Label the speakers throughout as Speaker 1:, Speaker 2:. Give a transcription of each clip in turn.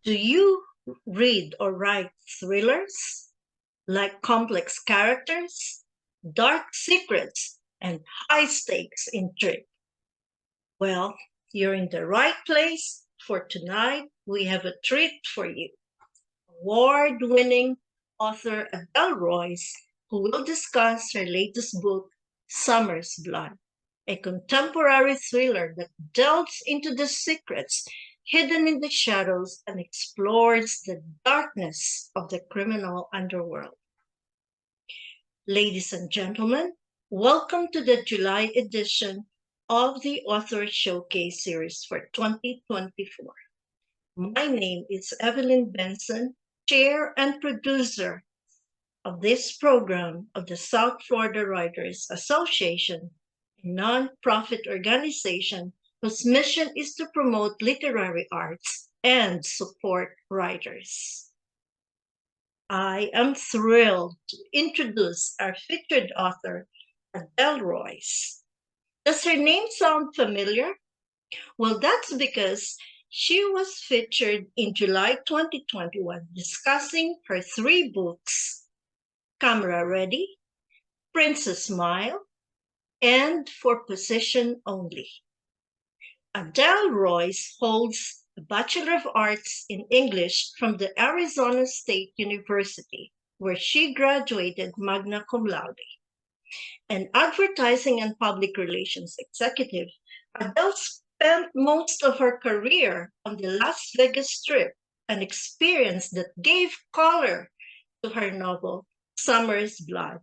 Speaker 1: Do you read or write thrillers like complex characters, dark secrets, and high stakes intrigue? Well, you're in the right place, for tonight we have a treat for you. Award winning author Adele Royce, who will discuss her latest book, Summer's Blood, a contemporary thriller that delves into the secrets hidden in the shadows and explores the darkness of the criminal underworld. Ladies and gentlemen, welcome to the July edition of the Author Showcase series for 2024. My name is Evelyn Benson, chair and producer of this program of the South Florida Writers Association, a nonprofit organization whose mission is to promote literary arts and support writers. I am thrilled to introduce our featured author, Adele Royce. Does her name sound familiar? Well, that's because she was featured in July 2021 discussing her three books, Camera Ready, Princess Smile, and For Position Only. Adele Royce holds a Bachelor of Arts in English from the Arizona State University, where she graduated magna cum laude. An advertising and public relations executive, Adele spent most of her career on the Las Vegas Strip, an experience that gave color to her novel, Summer's Blood,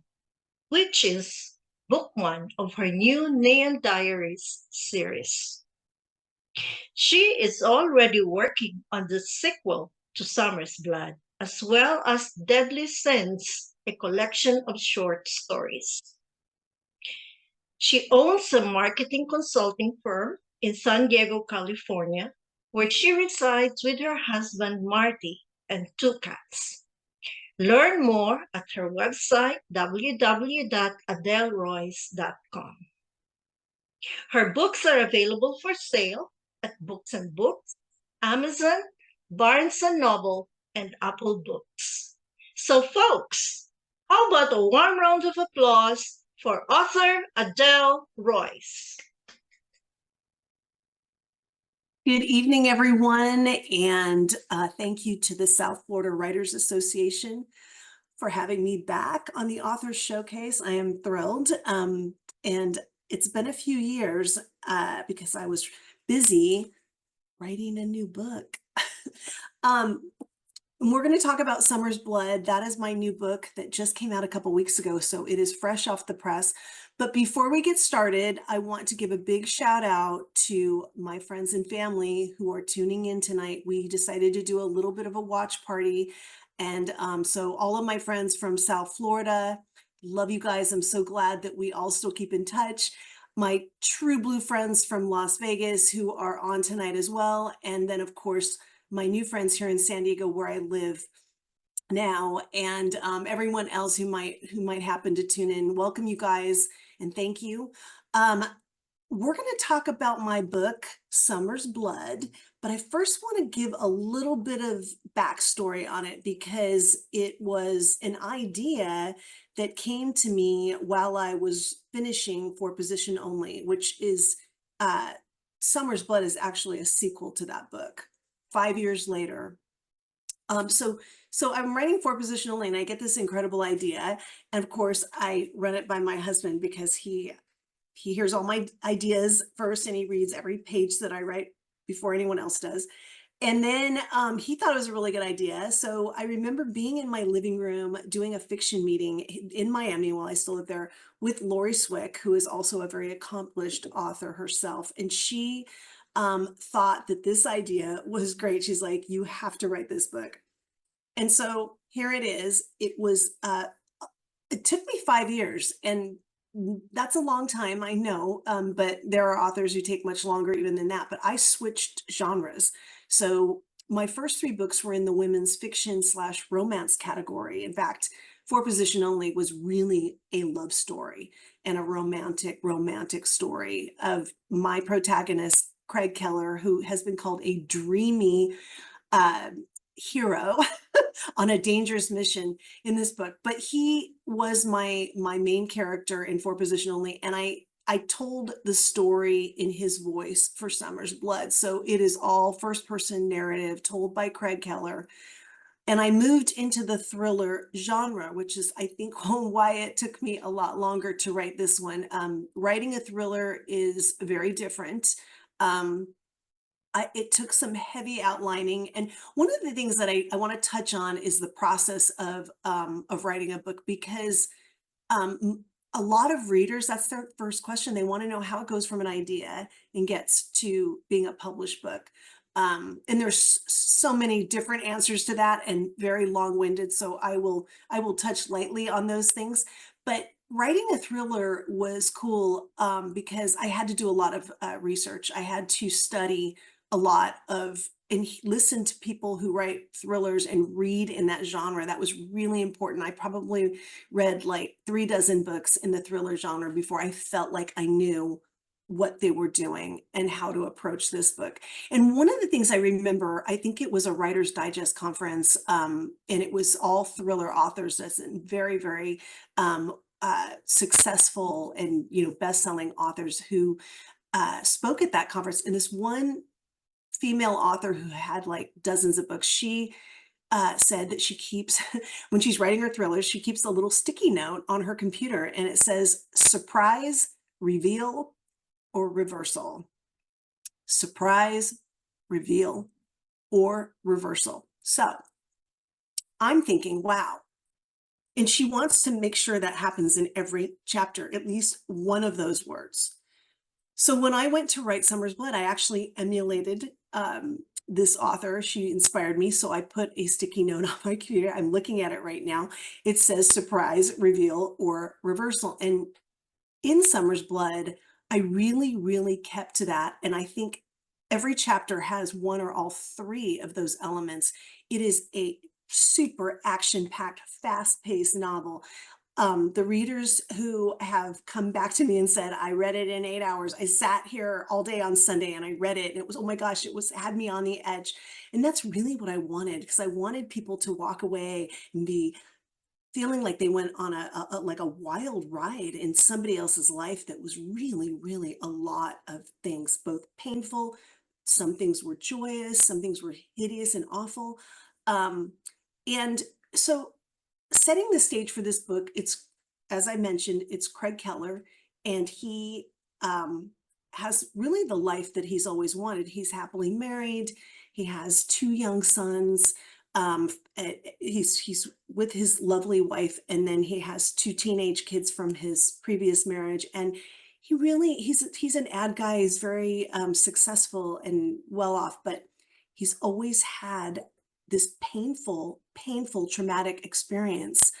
Speaker 1: which is book one of her new Neon Diaries series. She is already working on the sequel to Summer's Blood, as well as Deadly Sins, a collection of short stories. She owns a marketing consulting firm in San Diego, California, where she resides with her husband, Marty, and two cats. Learn more at her website, www.adeleroyce.com. Her books are available for sale at Books and Books, Amazon, Barnes and Noble, and Apple Books. So, folks, how about a warm round of applause for author Adele Royce?
Speaker 2: Good evening, everyone, and thank you to the South Florida Writers Association for having me back on the Author Showcase. I am thrilled, and it's been a few years because I was busy writing a new book. We're going to talk about Summer's Blood. That is my new book that just came out a couple weeks ago, so it is fresh off the press. But before we get started, I want to give a big shout out to my friends and family who are tuning in tonight. We decided to do a little bit of a watch party. And so all of my friends from South Florida, love you guys. I'm so glad that we all still keep in touch. My true blue friends from Las Vegas who are on tonight as well. And then, of course, my new friends here in San Diego, where I live now, and everyone else who might happen to tune in. Welcome, you guys, and thank you. We're going to talk about my book, Summer's Blood, but I first want to give a little bit of backstory on it because it was an idea that came to me while I was finishing For Position Only, which is Summer's Blood is actually a sequel to that book. 5 years later. So I'm writing For Position Only, and I get this incredible idea. And of course, I run it by my husband because he hears all my ideas first, and he reads every page that I write before anyone else does. And then he thought it was a really good idea. So I remember being in my living room doing a fiction meeting in Miami while I still lived there with Lori Swick, who is also a very accomplished author herself. And she thought that this idea was great. She's like, you have to write this book. And so here it is. It took me 5 years, and that's a long time, I know, but there are authors who take much longer even than that. But I switched genres. So my first three books were in the women's fiction / romance category. In fact, For Position Only was really a love story and a romantic story of my protagonist, Craig Keller, who has been called a dreamy hero on a dangerous mission in this book, but he was my main character in Four Position Only, and I told the story in his voice for Summer's Blood. So it is all first person narrative told by Craig Keller. And I moved into the thriller genre, which is, I think, why it took me a lot longer to write this one. Writing a thriller is very different. Um, it took some heavy outlining. And one of the things that I want to touch on is the process of writing a book, because a lot of readers, that's their first question. They want to know how it goes from an idea and gets to being a published book. And there's so many different answers to that and very long-winded. So I will touch lightly on those things. But writing a thriller was cool because I had to do a lot of research. I had to study a lot of and listen to people who write thrillers and read in that genre. That was really important. I probably read like 3 dozen books in the thriller genre before I felt like I knew what they were doing and how to approach this book. And one of the things I remember, I think it was a Writer's Digest conference, and it was all thriller authors, that's very, very successful and best-selling authors who spoke at that conference. And this one female author who had like dozens of books, she said that she keeps, when she's writing her thrillers, she keeps a little sticky note on her computer and it says surprise, reveal, or reversal. Surprise, reveal, or reversal. So I'm thinking, wow. And she wants to make sure that happens in every chapter, at least one of those words. So when I went to write Summer's Blood, I actually emulated this author. She inspired me. So I put a sticky note on my computer. I'm looking at it right now. It says surprise, reveal, or reversal. And in Summer's Blood, I really, really kept to that. And I think every chapter has one or all 3 of those elements. It is a super action-packed, fast-paced novel. The readers who have come back to me and said, I read it in 8 hours. I sat here all day on Sunday and I read it, and it was, oh my gosh, had me on the edge. And that's really what I wanted, because I wanted people to walk away and be feeling like they went on like a wild ride in somebody else's life that was really, really a lot of things, both painful, some things were joyous, some things were hideous and awful. And so setting the stage for this book, it's, as I mentioned, it's Craig Keller, and he has really the life that he's always wanted. He's happily married. He has 2 young sons. He's with his lovely wife, and then he has 2 teenage kids from his previous marriage. And he's an ad guy. He's very successful and well off, but he's always had this painful, traumatic experience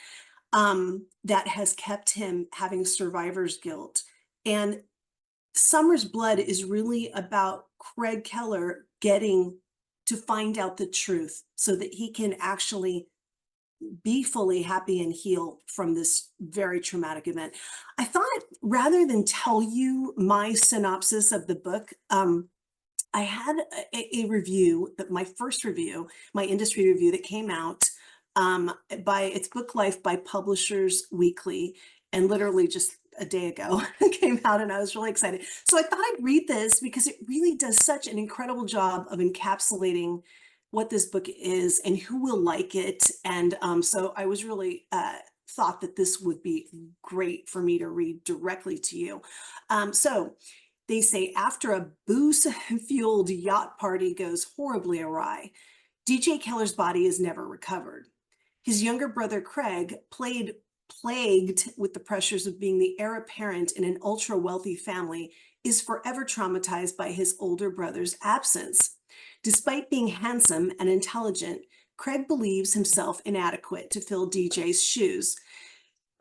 Speaker 2: that has kept him having survivor's guilt. And Summer's Blood is really about Craig Keller getting to find out the truth so that he can actually be fully happy and heal from this very traumatic event. I thought, rather than tell you my synopsis of the book, I had a review, that my first review, my industry review, that came out by it's Book Life by Publishers Weekly, and literally just a day ago it came out, and I was really excited. So I thought I'd read this because it really does such an incredible job of encapsulating what this book is and who will like it. And so I was really thought that this would be great for me to read directly to you. So they say, after a booze-fueled yacht party goes horribly awry, DJ Keller's body is never recovered. His younger brother, Craig, plagued with the pressures of being the heir apparent in an ultra-wealthy family, is forever traumatized by his older brother's absence. Despite being handsome and intelligent, Craig believes himself inadequate to fill DJ's shoes,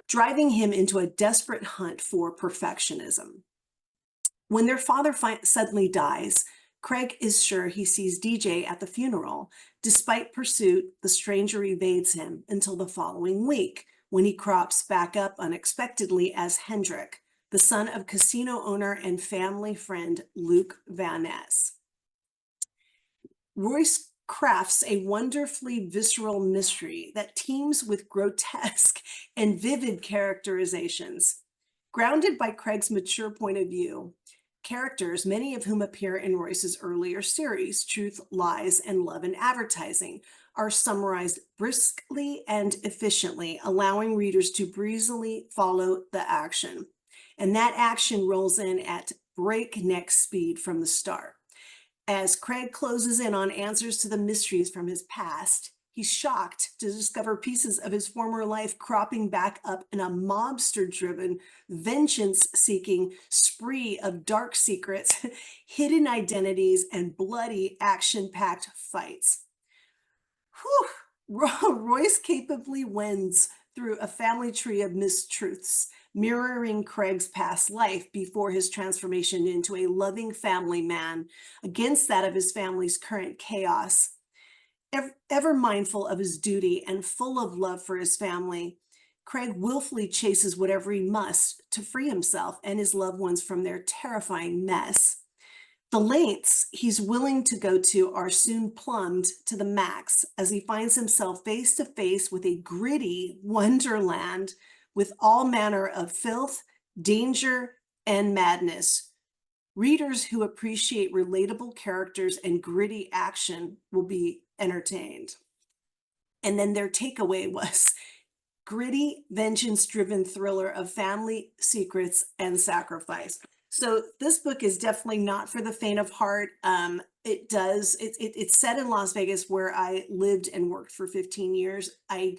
Speaker 2: driving him into a desperate hunt for perfectionism. When their father suddenly dies, Craig is sure he sees DJ at the funeral. Despite pursuit, the stranger evades him until the following week, when he crops back up unexpectedly as Hendrik, the son of casino owner and family friend Luke Van Ness. Royce crafts a wonderfully visceral mystery that teems with grotesque and vivid characterizations. Grounded by Craig's mature point of view, characters, many of whom appear in Royce's earlier series, Truth, Lies, and Love in Advertising, are summarized briskly and efficiently, allowing readers to breezily follow the action. And that action rolls in at breakneck speed from the start. As Craig closes in on answers to the mysteries from his past, he's shocked to discover pieces of his former life cropping back up in a mobster-driven, vengeance-seeking spree of dark secrets, hidden identities, and bloody, action-packed fights. Whew. Royce capably wends through a family tree of mistruths, mirroring Craig's past life before his transformation into a loving family man against that of his family's current chaos. Ever mindful of his duty and full of love for his family, Craig willfully chases whatever he must to free himself and his loved ones from their terrifying mess. The lengths he's willing to go to are soon plumbed to the max as he finds himself face to face with a gritty wonderland with all manner of filth, danger, and madness. Readers who appreciate relatable characters and gritty action will be entertained. And then their takeaway was gritty, vengeance-driven thriller of family secrets and sacrifice. So this book is definitely not for the faint of heart. It's set in Las Vegas, where I lived and worked for 15 years. I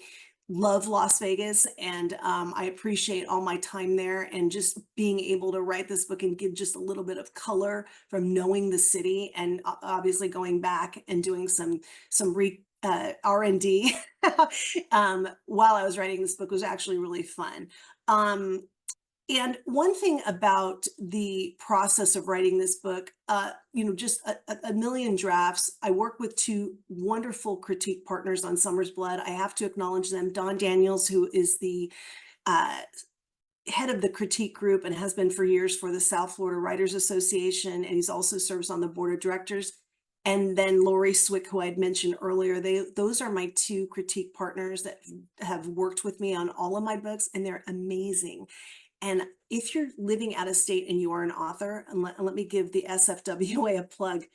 Speaker 2: love Las Vegas, and I appreciate all my time there, and just being able to write this book and give just a little bit of color from knowing the city, and obviously going back and doing some R&D while I was writing this book was actually really fun. And one thing about the process of writing this book, just a million drafts. I work with two wonderful critique partners on Summer's Blood. I have to acknowledge them. Don Daniels, who is the uh, head of the critique group and has been for years for the South Florida Writers Association, and he's also serves on the board of directors. And then Lori Swick, who I'd mentioned earlier, those are my two critique partners that have worked with me on all of my books, and they're amazing. And if you're living out of state and you are an author, and let me give the SFWA a plug,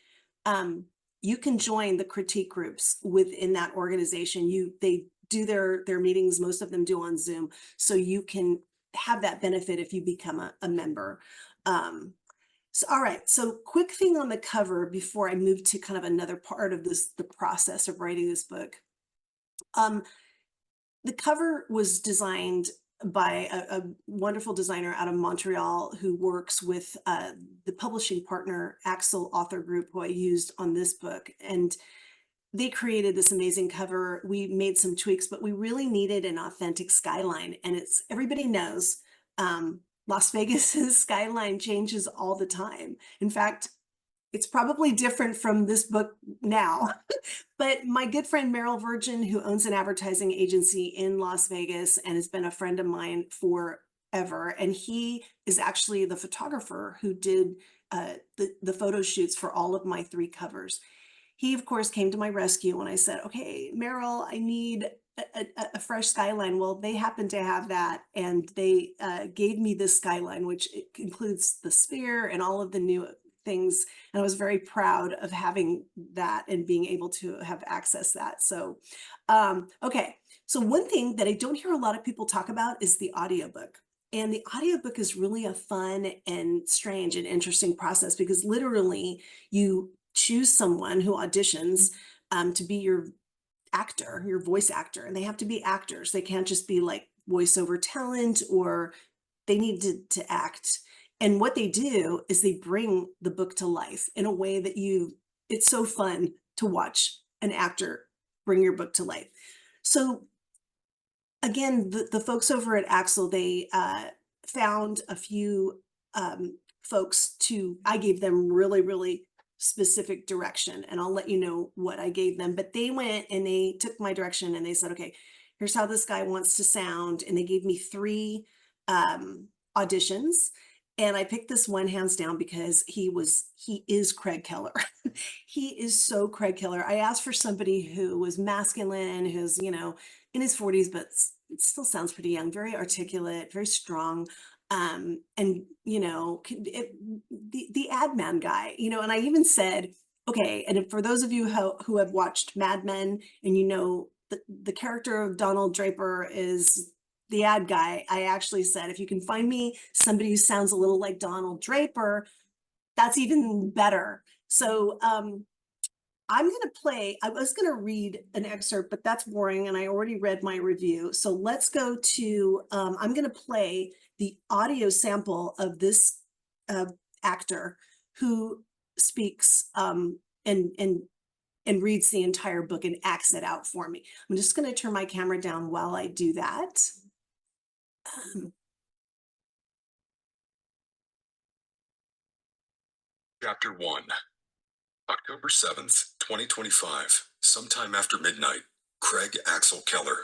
Speaker 2: you can join the critique groups within that organization. They do their meetings, most of them do on Zoom, so you can have that benefit if you become a member. All right, so quick thing on the cover before I move to kind of another part of the process of writing this book. The cover was designed by a wonderful designer out of Montreal who works with the publishing partner Axel Author Group, who I used on this book. And they created this amazing cover. We made some tweaks, but we really needed an authentic skyline. And everybody knows Las Vegas's skyline changes all the time. In fact, it's probably different from this book now. But my good friend Meryl Virgin, who owns an advertising agency in Las Vegas and has been a friend of mine forever, and he is actually the photographer who did the photo shoots for all of my 3 covers. He, of course, came to my rescue when I said, okay, Meryl, I need a fresh skyline. Well, they happen to have that, and they gave me this skyline, which includes the sphere and all of the new things. And I was very proud of having that and being able to have access that. So, okay. So one thing that I don't hear a lot of people talk about is the audiobook. And the audiobook is really a fun and strange and interesting process, because literally you choose someone who auditions to be your actor, your voice actor, and they have to be actors. They can't just be like voiceover talent, or they need to act. And what they do is they bring the book to life in a way that it's so fun to watch an actor bring your book to life. So again, the folks over at Axel, they found a few folks I gave them really, really specific direction, and I'll let you know what I gave them. But they went and they took my direction and they said, okay, here's how this guy wants to sound. And they gave me 3 auditions. And I picked this one hands down because he is Craig Keller. He is so Craig Keller. I asked for somebody who was masculine, who's, in his 40s, but it still sounds pretty young, very articulate, very strong. And the ad man guy, and I even said, okay, and for those of you who have watched Mad Men and the character of Donald Draper is the ad guy, I actually said, if you can find me somebody who sounds a little like Donald Draper, that's even better. So I was going to read an excerpt, but that's boring. And I already read my review. So let's go to, I'm going to play the audio sample of this uh, actor who speaks and reads the entire book and acts it out for me. I'm just going to turn my camera down while I do that.
Speaker 3: Chapter 1, October 7th, 2025, sometime after midnight, Craig Axel Keller.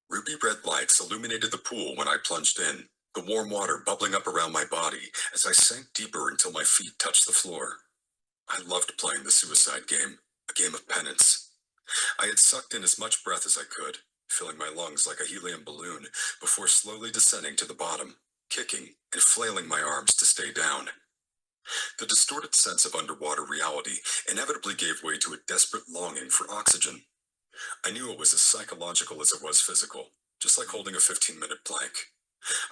Speaker 3: Ruby red lights illuminated the pool when I plunged in, the warm water bubbling up around my body as I sank deeper until my feet touched the floor. I loved playing the suicide game, a game of penance. I had sucked in as much breath as I could, filling my lungs like a helium balloon, before slowly descending to the bottom, kicking and flailing my arms to stay down. The distorted sense of underwater reality inevitably gave way to a desperate longing for oxygen. I knew it was as psychological as it was physical, just like holding a 15-minute plank.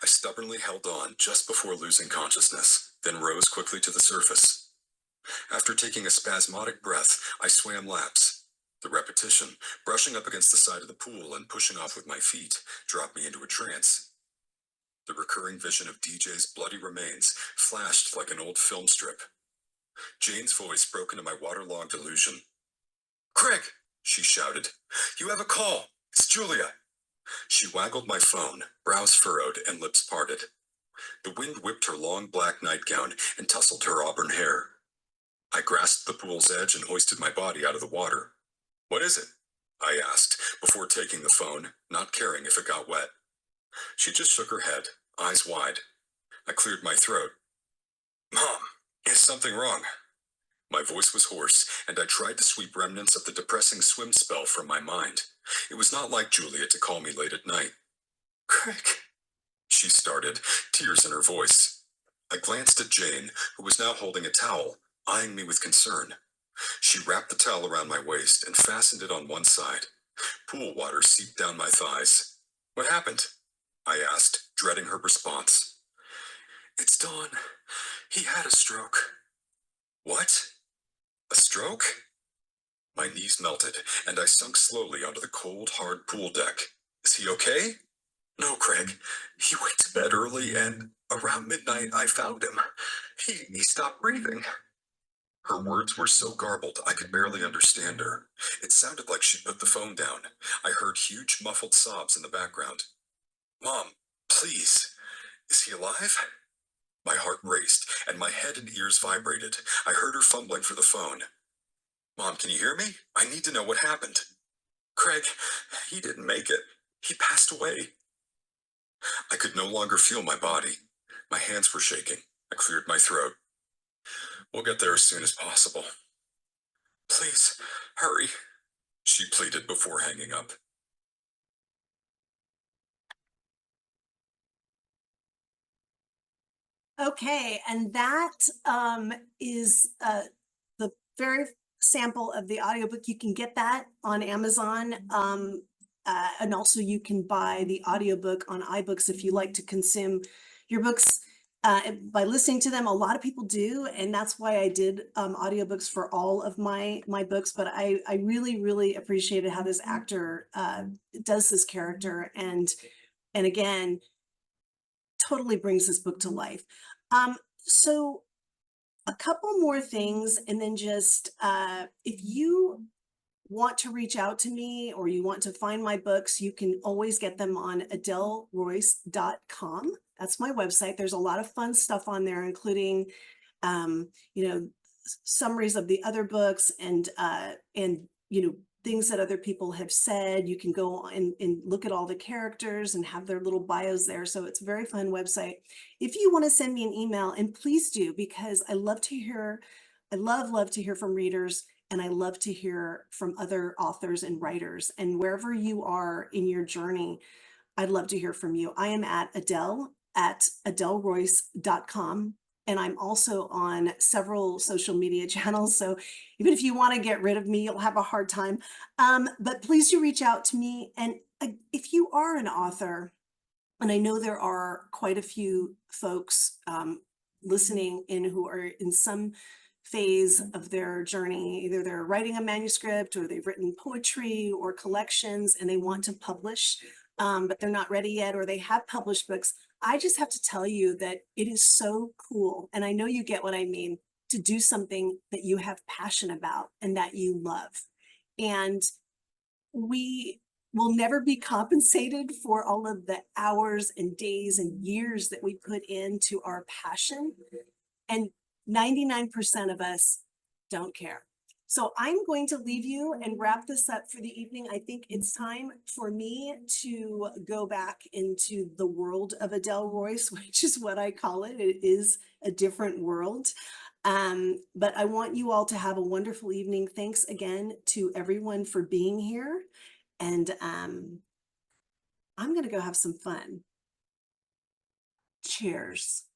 Speaker 3: I stubbornly held on just before losing consciousness, then rose quickly to the surface. After taking a spasmodic breath, I swam laps. The repetition, brushing up against the side of the pool and pushing off with my feet, dropped me into a trance. The recurring vision of DJ's bloody remains flashed like an old film strip. Jane's voice broke into my waterlogged illusion. "Craig," she shouted, "you have a call. It's Julia." She waggled my phone, brows furrowed and lips parted. The wind whipped her long black nightgown and tousled her auburn hair. I grasped the pool's edge and hoisted my body out of the water. "What is it?" I asked, before taking the phone, not caring if it got wet. She just shook her head, eyes wide. I cleared my throat. "Mom, is something wrong?" My voice was hoarse, and I tried to sweep remnants of the depressing swim spell from my mind. It was not like Julia to call me late at night. "Craig," she started, tears in her voice. I glanced at Jane, who was now holding a towel, eyeing me with concern. She wrapped the towel around my waist and fastened it on one side. Pool water seeped down my thighs. "What happened?" I asked, dreading her response. "It's Dawn. He had a stroke." "What? A stroke?" My knees melted, and I sunk slowly onto the cold, hard pool deck. "Is he okay?" "No, Craig. He went to bed early, and around midnight I found him. He stopped breathing." Her words were so garbled I could barely understand her. It sounded like she put the phone down. I heard huge, muffled sobs in the background. "Mom, please. Is he alive?" My heart raced, and my head and ears vibrated. I heard her fumbling for the phone. "Mom, can you hear me? I need to know what happened." "Craig, he didn't make it. He passed away." I could no longer feel my body. My hands were shaking. I cleared my throat. "We'll get there as soon as possible." "Please, hurry," she pleaded before hanging up.
Speaker 2: Okay, and that is the very sample of the audiobook. You can get that on Amazon. And also you can buy the audiobook on iBooks if you like to consume your books by listening to them. A lot of people do, and that's why I did audiobooks for all of my books. But I really, really appreciated how this actor does this character, and again, totally brings this book to life. So a couple more things, and then just if you want to reach out to me or you want to find my books, you can always get them on AdeleRoyce.com. That's my website. There's a lot of fun stuff on there, including um, you know, summaries of the other books and things that other people have said. You can go and look at all the characters and have their little bios there. So it's a very fun website. If you want to send me an email, and please do, because I love to hear, I love to hear from readers, and I love to hear from other authors and writers. And wherever you are in your journey, I'd love to hear from you. I am at adeleroyce.com. And I'm also on several social media channels. So even if you want to get rid of me, you'll have a hard time. But please do reach out to me. And if you are an author, and I know there are quite a few folks listening in who are in some phase of their journey, either they're writing a manuscript or they've written poetry or collections and they want to publish, but they're not ready yet, or they have published books. I just have to tell you that it is so cool. And I know you get what I mean, to do something that you have passion about and that you love. And we will never be compensated for all of the hours and days and years that we put into our passion. And 99% of us don't care. So I'm going to leave you and wrap this up for the evening. I think it's time for me to go back into the world of Adele Royce, which is what I call it. It is a different world. But I want you all to have a wonderful evening. Thanks again to everyone for being here. And I'm going to go have some fun. Cheers.